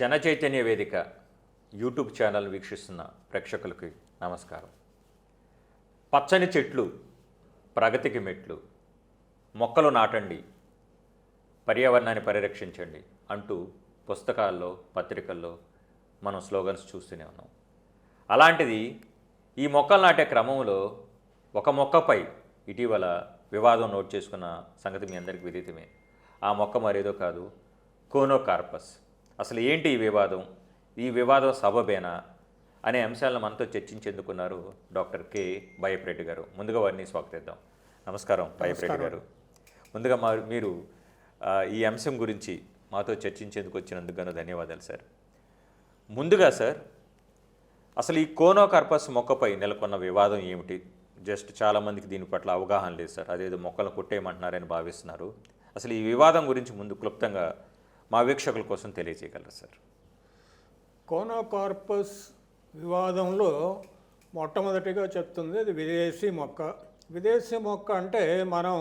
జనచైతన్య వేదిక YouTube channel వీక్షిస్తున్న ప్రేక్షకులకి నమస్కారం. పచ్చని చెట్లు ప్రగతికి మెట్లు, మొక్కలు నాటండి, పర్యావరణాన్ని పరిరక్షించండి అంటూ పుస్తకాల్లో పత్రికల్లో మనం స్లోగన్స్ చూస్తూనే ఉన్నాం. అలాంటిది ఈ మొక్కలు నాటే క్రమంలో ఒక మొక్కపై ఇటీవల వివాదం నోట్ చేసుకున్న సంగతి మీ అందరికీ విదితమే. ఆ మొక్క మరేదో కాదు, కోనోకార్పస్. అసలు ఏంటి ఈ వివాదం సబబేనా అనే అంశాలను మనతో చర్చించేందుకున్నారు డాక్టర్ కె బయ్యప్రెడ్డి గారు. ముందుగా వారిని స్వాగతిద్దాం. నమస్కారం బయ్యప్రెడ్డి గారు. ముందుగా మీరు ఈ అంశం గురించి మాతో చర్చించేందుకు వచ్చినందుకు గాను ధన్యవాదాలు సార్. ముందుగా సార్, అసలు ఈ కోనోకార్పస్ మొక్కపై నెలకొన్న వివాదం ఏమిటి? జస్ట్ చాలామందికి దీని పట్ల అవగాహన లేదు సార్. అదేదో మొక్కలను కొట్టేయమంటున్నారని భావిస్తున్నారు. అసలు ఈ వివాదం గురించి ముందు క్లుప్తంగా మా వీక్షకుల కోసం తెలియజేయగలరు సార్? కోనోకార్పస్ వివాదంలో మొట్టమొదటిగా చెప్తుంది అది విదేశీ మొక్క. విదేశీ మొక్క అంటే మనం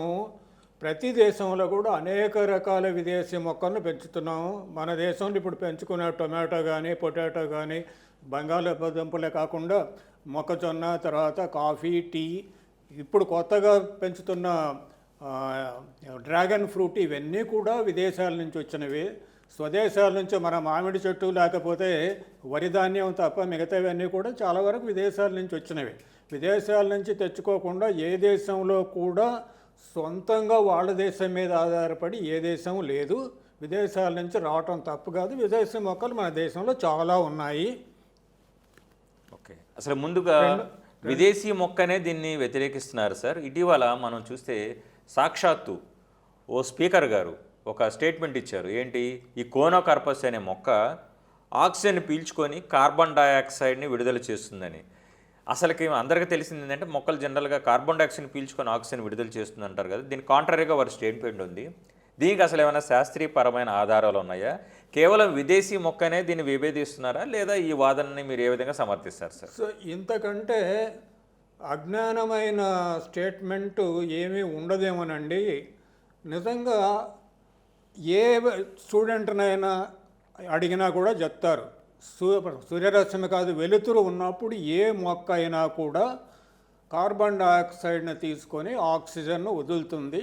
ప్రతి దేశంలో కూడా అనేక రకాల విదేశీ మొక్కలను పెంచుతున్నాము. మన దేశంలో ఇప్పుడు పెంచుకునే టొమాటో కానీ పొటాటో కానీ బంగాళాదుంపలే కాకుండా మొక్కజొన్న, తర్వాత కాఫీ, టీ, ఇప్పుడు కొత్తగా పెంచుతున్న డ్రాగన్ ఫ్రూట్, ఇవన్నీ కూడా విదేశాల నుంచి వచ్చినవి. స్వదేశాల నుంచి మన మామిడి చెట్టు లేకపోతే వరి ధాన్యం తప్ప మిగతావన్నీ కూడా చాలా వరకు విదేశాల నుంచి వచ్చినవి. విదేశాల నుంచి తెచ్చుకోకుండా ఏ దేశంలో కూడా సొంతంగా వాళ్ళ దేశం మీద ఆధారపడి ఏ దేశం లేదు. విదేశాల నుంచి రావటం తప్పు కాదు. విదేశీ మొక్కలు మన దేశంలో చాలా ఉన్నాయి. ఓకే, అసలు ముందుగా విదేశీ మొక్కనే దీన్ని వ్యతిరేకిస్తున్నారు సార్. ఇటీవల మనం చూస్తే సాక్షాత్తు ఓ స్పీకర్ గారు ఒక స్టేట్మెంట్ ఇచ్చారు. ఏంటి, ఈ కోనోకార్పస్ అనే మొక్క ఆక్సిజన్ పీల్చుకొని కార్బన్ డైఆక్సైడ్ని విడుదల చేస్తుందని. అసలుకి అందరికీ తెలిసింది ఏంటంటే మొక్కలు జనరల్గా కార్బన్ డైఆక్సైడ్ పీల్చుకొని ఆక్సిజన్ విడుదల చేస్తుంది అంటారు కదా. దీనికి కాంట్రరీగా వారి స్టేట్మెంట్ ఉంది. దీనికి అసలు ఏమైనా శాస్త్రీయపరమైన ఆధారాలు ఉన్నాయా? కేవలం విదేశీ మొక్కనే దీన్ని విభేదిస్తున్నారా, లేదా ఈ వాదనని మీరు ఏ విధంగా సమర్థిస్తారు సార్? సో ఇంతకంటే అజ్ఞానమైన స్టేట్మెంటు ఏమీ ఉండదేమోనండి. నిజంగా ఏ స్టూడెంట్నైనా అడిగినా కూడా చెప్తారు, సూర్యరశ్మి కాదు వెలుతురు ఉన్నప్పుడు ఏ మొక్క అయినా కూడా కార్బన్ డైఆక్సైడ్ని తీసుకొని ఆక్సిజన్ను వదులుతుంది.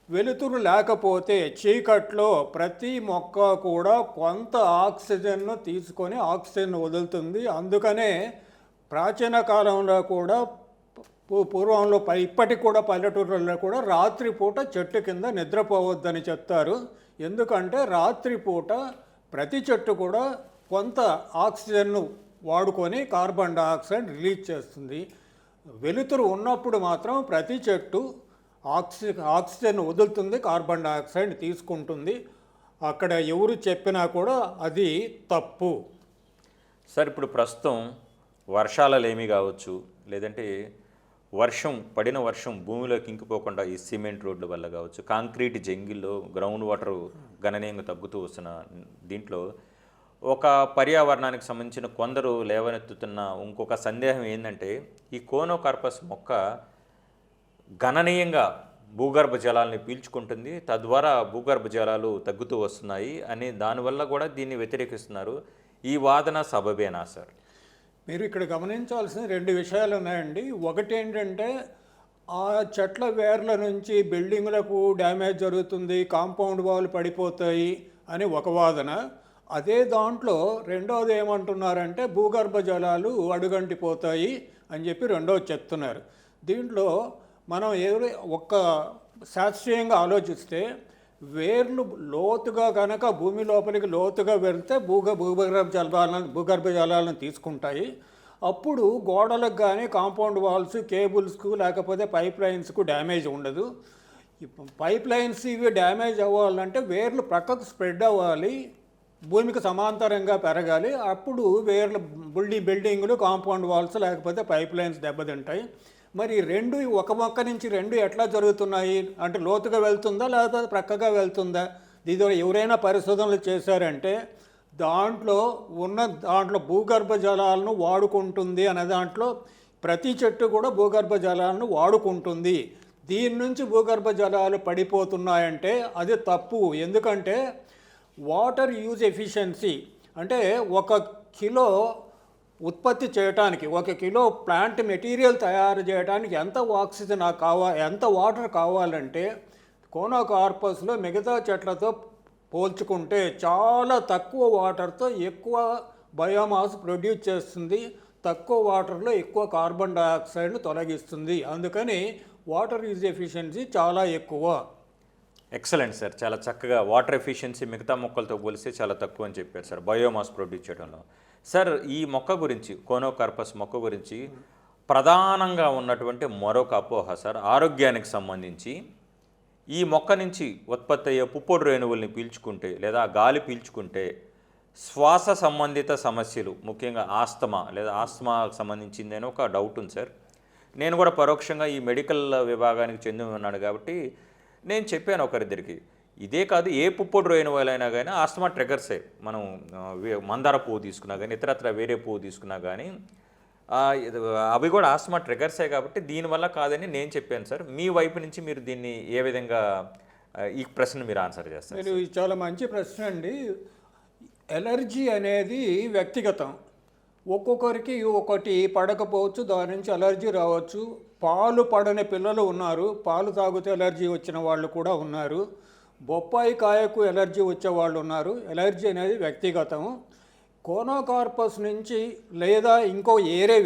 వెలుతురు లేకపోతే చీకట్లో ప్రతి మొక్క కూడా కొంత ఆక్సిజన్ను తీసుకొని ఆక్సిజన్ వదులుతుంది. అందుకనే ప్రాచీన కాలంలో కూడా పూర్వంలో ఇప్పటికి కూడా పల్లెటూరుల్లో కూడా రాత్రిపూట చెట్టు కింద నిద్రపోవద్దని చెప్తారు. ఎందుకంటే రాత్రిపూట ప్రతి చెట్టు కూడా కొంత ఆక్సిజన్ను వాడుకొని కార్బన్ డైఆక్సైడ్ రిలీజ్ చేస్తుంది. వెలుతురు ఉన్నప్పుడు మాత్రం ప్రతి చెట్టు ఆక్సిజన్ వదులుతుంది, కార్బన్ డైఆక్సైడ్ తీసుకుంటుంది. అక్కడ ఎవరు చెప్పినా కూడా అది తప్పు సార్. ఇప్పుడు ప్రస్తుతం వర్షాలలేమి కావచ్చు, లేదంటే పడిన వర్షం భూమిలోకి ఇంకిపోకుండా ఈ సిమెంట్ రోడ్ల వల్ల కావచ్చు, కాంక్రీట్ జంగిల్లో గ్రౌండ్ వాటర్ గణనీయంగా తగ్గుతూ వస్తున్న దీంట్లో ఒక పర్యావరణానికి సంబంధించిన కొందరు లేవనెత్తుతున్న ఇంకొక సందేహం ఏంటంటే, ఈ కోనోకార్పస్ మొక్క గణనీయంగా భూగర్భ జలాలని పీల్చుకుంటుంది, తద్వారా భూగర్భ జలాలు తగ్గుతూ వస్తున్నాయి అని దానివల్ల కూడా దీన్ని వ్యతిరేకిస్తున్నారు. ఈ వాదన సబబేనా సార్? మీరు ఇక్కడ గమనించాల్సిన రెండు విషయాలు ఉన్నాయండి. ఒకటి ఏంటంటే, ఆ చెట్ల వేర్ల నుంచి బిల్డింగులకు డ్యామేజ్ జరుగుతుంది, కాంపౌండ్ వాల్ పడిపోతాయి అని ఒక వాదన. అదే దాంట్లో రెండోది ఏమంటున్నారంటే భూగర్భ జలాలు అడుగంటిపోతాయి అని చెప్పి రెండోది చెప్తున్నారు. దీంట్లో మనం ఒక్క శాస్త్రీయంగా ఆలోచిస్తే వేర్లు లోతుగా కనుక భూమి లోపలికి లోతుగా వెళ్తే భూగర్భ జలాలను తీసుకుంటాయి. అప్పుడు గోడలకు కానీ కాంపౌండ్ వాల్స్, కేబుల్స్కు లేకపోతే పైప్ లైన్స్కు డ్యామేజ్ ఉండదు. పైప్ లైన్స్ ఇవి డ్యామేజ్ అవ్వాలంటే వేర్లు ప్రక్కకు స్ప్రెడ్ అవ్వాలి, భూమికి సమాంతరంగా పెరగాలి. అప్పుడు వేర్లు బిల్డింగులు, కాంపౌండ్ వాల్స్ లేకపోతే పైప్ లైన్స్ దెబ్బతింటాయి. మరి రెండు ఒక మొక్క నుంచి రెండు ఎట్లా జరుగుతున్నాయి అంటే లోతుగా వెళ్తుందా లేకపోతే ప్రక్కగా వెళ్తుందా? ఇది ఎవరైనా పరిశోధనలు చేశారంటే దాంట్లో భూగర్భ జలాలను వాడుకుంటుంది అనే దాంట్లో ప్రతి చెట్టు కూడా భూగర్భ జలాలను వాడుకుంటుంది. దీని నుంచి భూగర్భ జలాలు పడిపోతున్నాయంటే అది తప్పు. ఎందుకంటే వాటర్ యూజ్ ఎఫిషియన్సీ అంటే 1 కిలో ఉత్పత్తి చేయడానికి 1 కిలో ప్లాంట్ మెటీరియల్ తయారు చేయడానికి ఎంత ఆక్సిజన్ ఎంత వాటర్ కావాలంటే కోనోకార్పస్లో మిగతా చెట్లతో పోల్చుకుంటే చాలా తక్కువ వాటర్తో ఎక్కువ బయోమాస్ ప్రొడ్యూస్ చేస్తుంది, తక్కువ వాటర్లో ఎక్కువ కార్బన్ డయాక్సైడ్ను తొలగిస్తుంది. అందుకని వాటర్ యూజ్ ఎఫిషియన్సీ చాలా ఎక్కువ. ఎక్సలెంట్ సార్, చాలా చక్కగా వాటర్ ఎఫిషియన్సీ మిగతా మొక్కలతో పోలిస్తే చాలా తక్కువ అని చెప్పారు సార్ బయోమాస్ ప్రొడ్యూస్ చేయడంలో. సార్, ఈ మొక్క గురించి, కోనోకార్పస్ మొక్క గురించి ప్రధానంగా ఉన్నటువంటి మరొక అపోహ సార్, ఆరోగ్యానికి సంబంధించి ఈ మొక్క నుంచి ఉత్పత్తి అయ్యే పుప్పొడి రేణువుల్ని పీల్చుకుంటే లేదా గాలి పీల్చుకుంటే శ్వాస సంబంధిత సమస్యలు, ముఖ్యంగా ఆస్తమా లేదా ఆస్తమాకు సంబంధించిందని ఒక డౌట్ ఉంది సార్. నేను కూడా పరోక్షంగా ఈ మెడికల్ విభాగానికి చెంది ఉన్నాను కాబట్టి నేను చెప్పాను ఒకరిద్దరికి, ఇదే కాదు ఏ పుప్పొడి రేణువులైనా కానీ ఆస్తమా ట్రిగర్సే. మనం మందార పువ్వు తీసుకున్నా కానీ ఇతరత్ర వేరే పువ్వు తీసుకున్నా కానీ అవి కూడా ఆస్తమా ట్రిగర్సే కాబట్టి దీనివల్ల కాదని నేను చెప్పాను సార్. మీ వైపు నుంచి మీరు దీన్ని ఏ విధంగా ఈ ప్రశ్న మీరు ఆన్సర్ చేస్తారు? మీరు చాలా మంచి ప్రశ్న అండి. ఎలర్జీ అనేది వ్యక్తిగతం. ఒక్కొక్కరికి ఒకటి పడకపోవచ్చు, దాని నుంచి అలర్జీ రావచ్చు. పాలు పడని పిల్లలు ఉన్నారు, పాలు తాగితే ఎలర్జీ వచ్చిన వాళ్ళు కూడా ఉన్నారు. బొప్పాయి కాయకు ఎలర్జీ వచ్చే వాళ్ళు ఉన్నారు. ఎలర్జీ అనేది వ్యక్తిగతం. కోనోకార్పస్ నుంచి లేదా ఇంకో వేరే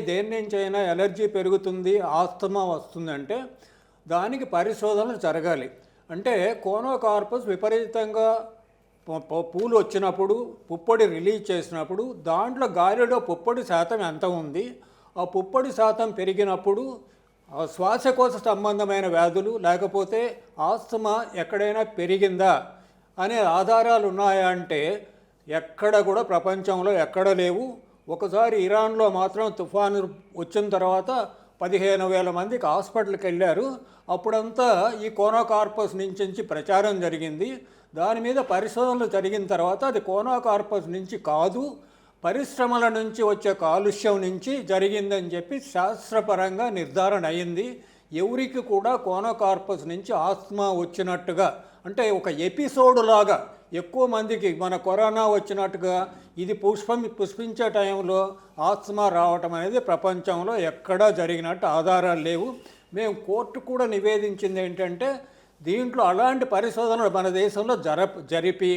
దేని నుంచి అయినా ఎలర్జీ పెరుగుతుంది, ఆస్తమా వస్తుందంటే దానికి పరిశోధనలు జరగాలి. అంటే కోనోకార్పస్ విపరీతంగా పూలు వచ్చినప్పుడు, పుప్పొడి రిలీజ్ చేసినప్పుడు దాంట్లో గాలిలో పుప్పొడి శాతం ఎంత ఉంది, ఆ పుప్పొడి శాతం పెరిగినప్పుడు శ్వాసకోశ సంబంధమైన వ్యాధులు లేకపోతే ఆస్తమా ఎక్కడైనా పెరిగిందా అనే ఆధారాలు ఉన్నాయా అంటే ఎక్కడ కూడా ప్రపంచంలో ఎక్కడ లేవు. ఒకసారి ఇరాన్లో మాత్రం తుఫాను వచ్చిన తర్వాత 15,000 మందికి హాస్పిటల్కి వెళ్ళారు. అప్పుడంతా ఈ కోనోకార్పస్ నుంచి ప్రచారం జరిగింది. దాని మీద పరిశోధనలు జరిగిన తర్వాత అది కోనోకార్పస్ నుంచి కాదు, పరిశ్రమల నుంచి వచ్చే కాలుష్యం నుంచి జరిగిందని చెప్పి శాస్త్రపరంగా నిర్ధారణ అయింది. ఎవరికి కూడా కోనోకార్పస్ నుంచి ఆస్తమా వచ్చినట్టుగా, అంటే ఒక ఎపిసోడ్ లాగా ఎక్కువ మందికి మన కరోనా వచ్చినట్టుగా ఇది పుష్పించే టైంలో ఆస్తమా రావటం అనేది ప్రపంచంలో ఎక్కడా జరిగినట్టు ఆధారాలు లేవు. మేము కోర్టు కూడా నివేదించింది ఏంటంటే దీంట్లో అలాంటి పరిశోధనలు మన దేశంలో జరిపి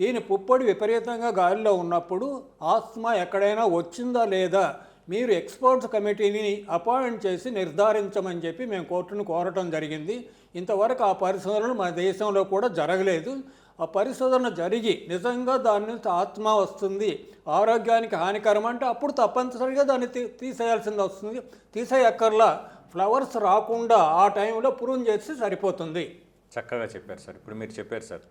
దీని పుప్పొడి విపరీతంగా గాలిలో ఉన్నప్పుడు ఆస్తమా ఎక్కడైనా వచ్చిందా లేదా మీరు ఎక్స్పర్ట్స్ కమిటీని అపాయింట్ చేసి నిర్ధారించమని చెప్పి మేము కోర్టును కోరటం జరిగింది. ఇంతవరకు ఆ పరిశోధనలు మన దేశంలో కూడా జరగలేదు. ఆ పరిశోధన జరిగి నిజంగా దాని నుంచి ఆత్మ వస్తుంది, ఆరోగ్యానికి హానికరం అంటే అప్పుడు తప్పనిసరిగా దాన్ని తీసేయాల్సింది వస్తుంది. తీసేయక్కర్లా, ఫ్లవర్స్ రాకుండా ఆ టైంలో ప్రూన్ చేసి సరిపోతుంది. చక్కగా చెప్పారు సార్. ఇప్పుడు మీరు చెప్పారు సార్,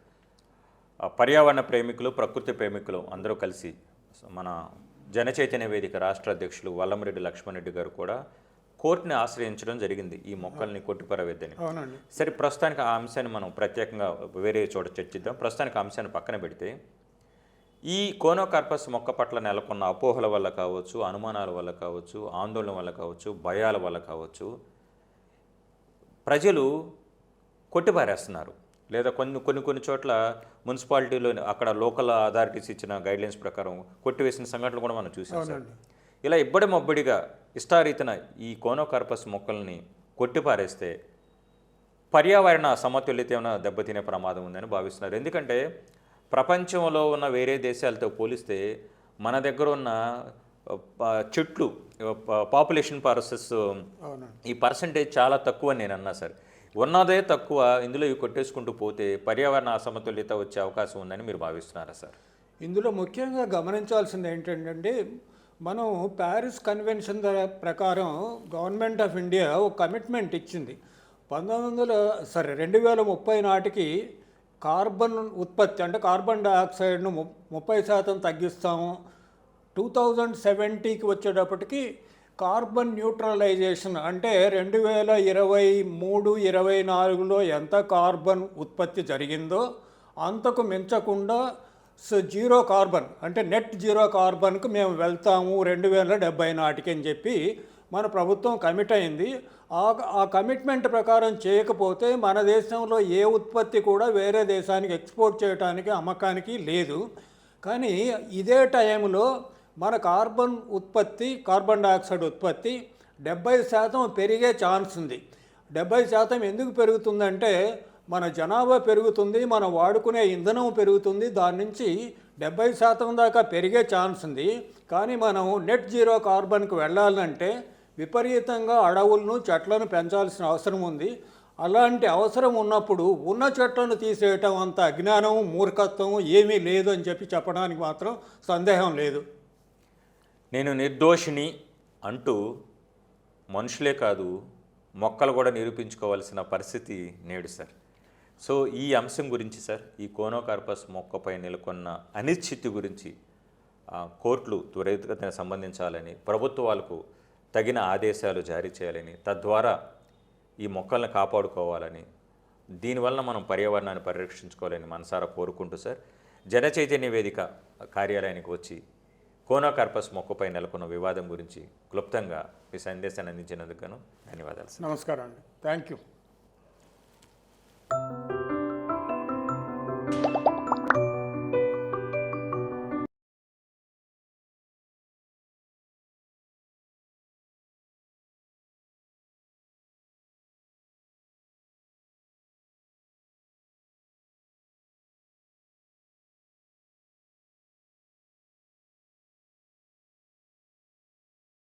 పర్యావరణ ప్రేమికులు, ప్రకృతి ప్రేమికులు అందరూ కలిసి మన జనచైతన్య వేదిక రాష్ట్ర అధ్యక్షులు వల్లంరెడ్డి లక్ష్మణ్ రెడ్డి గారు కూడా కోర్టుని ఆశ్రయించడం జరిగింది ఈ మొక్కల్ని కొట్టిపారవేద్దని. సరే, ప్రస్తుతానికి ఆ అంశాన్ని మనం ప్రత్యేకంగా వేరే చోట చర్చిద్దాం. ప్రస్తుతానికి ఆ అంశాన్ని పక్కన పెడితే ఈ కోనోకార్పస్ మొక్క పట్ల నెలకొన్న అపోహల వల్ల కావచ్చు, అనుమానాల వల్ల కావచ్చు, ఆందోళన వల్ల కావచ్చు, భయాల వల్ల కావచ్చు ప్రజలు కొట్టిపారేస్తున్నారు. లేదా కొన్ని చోట్ల మున్సిపాలిటీలో అక్కడ లోకల్ అథారిటీస్ ఇచ్చిన గైడ్లైన్స్ ప్రకారం కొట్టివేసిన సంఘటనలు కూడా మనం చూసాం సార్. ఇలా ఇబ్బడి మొబ్బడిగా ఇష్టారీతిన ఈ కోనోకార్పస్ మొక్కల్ని కొట్టిపారేస్తే పర్యావరణ సమతుల్యత ఏమైనా దెబ్బతినే ప్రమాదం ఉందని భావిస్తున్నారు. ఎందుకంటే ప్రపంచంలో ఉన్న వేరే దేశాలతో పోలిస్తే మన దగ్గర ఉన్న చెట్లు పాపులేషన్ ప్రాసెస్ ఈ పర్సంటేజ్ చాలా తక్కువ అని నేను అన్నా సార్. ఉన్నదే తక్కువ, ఇందులో ఇవి కొట్టేసుకుంటూ పోతే పర్యావరణ అసమతుల్యత వచ్చే అవకాశం ఉందని మీరు భావిస్తున్నారా సార్? ఇందులో ముఖ్యంగా గమనించాల్సింది ఏంటంటే మనం ప్యారిస్ కన్వెన్షన్ ప్రకారం గవర్నమెంట్ ఆఫ్ ఇండియా ఒక కమిట్మెంట్ ఇచ్చింది. 2030 నాటికి కార్బన్ ఉత్పత్తి అంటే కార్బన్ డయాక్సైడ్ను 30% తగ్గిస్తాము. 2070కి వచ్చేటప్పటికి కార్బన్ న్యూట్రలైజేషన్ అంటే 2023-24లో ఎంత కార్బన్ ఉత్పత్తి జరిగిందో అంతకు మించకుండా జీరో కార్బన్ అంటే నెట్ జీరో కార్బన్కు మేము వెళ్తాము 2070 నాటికి అని చెప్పి మన ప్రభుత్వం కమిట్ అయింది. ఆ కమిట్మెంట్ ప్రకారం చేయకపోతే మన దేశంలో ఏ ఉత్పత్తి కూడా వేరే దేశానికి ఎక్స్పోర్ట్ చేయడానికి అమ్మకానికి లేదు. కానీ ఇదే టైంలో మన కార్బన్ డయాక్సైడ్ ఉత్పత్తి 70% పెరిగే ఛాన్స్ ఉంది. 70% ఎందుకు పెరుగుతుందంటే మన జనాభా పెరుగుతుంది, మనం వాడుకునే ఇంధనం పెరుగుతుంది, దాని నుంచి 70% దాకా పెరిగే ఛాన్స్ ఉంది. కానీ మనం నెట్ జీరో కార్బన్కి వెళ్ళాలంటే విపరీతంగా అడవులను చెట్లను పెంచాల్సిన అవసరం ఉంది. అలాంటి అవసరం ఉన్నప్పుడు ఉన్న చెట్లను తీసేయటం అంత అజ్ఞానం మూర్ఖత్వం ఏమీ లేదు అని చెప్పడానికి మాత్రం సందేహం లేదు. నేను నిర్దోషిని అంటూ మనుషులే కాదు మొక్కలు కూడా నిరూపించుకోవాల్సిన పరిస్థితి నేడు సార్. సో ఈ అంశం గురించి సార్, ఈ కోనోకార్పస్ మొక్కపై నెలకొన్న అనిశ్చితి గురించి కోర్టులు త్వరితగతిన సంబంధించాలని, ప్రభుత్వాలకు తగిన ఆదేశాలు జారీ చేయాలని, తద్వారా ఈ మొక్కలను కాపాడుకోవాలని, దీనివల్ల మనం పర్యావరణాన్ని పరిరక్షించుకోవాలని మనసారా కోరుకుంటూ సార్, జన చైతన్య వేదిక కార్యాలయానికి వచ్చి కోనోకార్పస్ మొక్కపై నెలకొన్న వివాదం గురించి క్లుప్తంగా మీ సందేశాన్ని అందించినందుకు ధన్యవాదాలు సార్. నమస్కారం అండి. Thank you.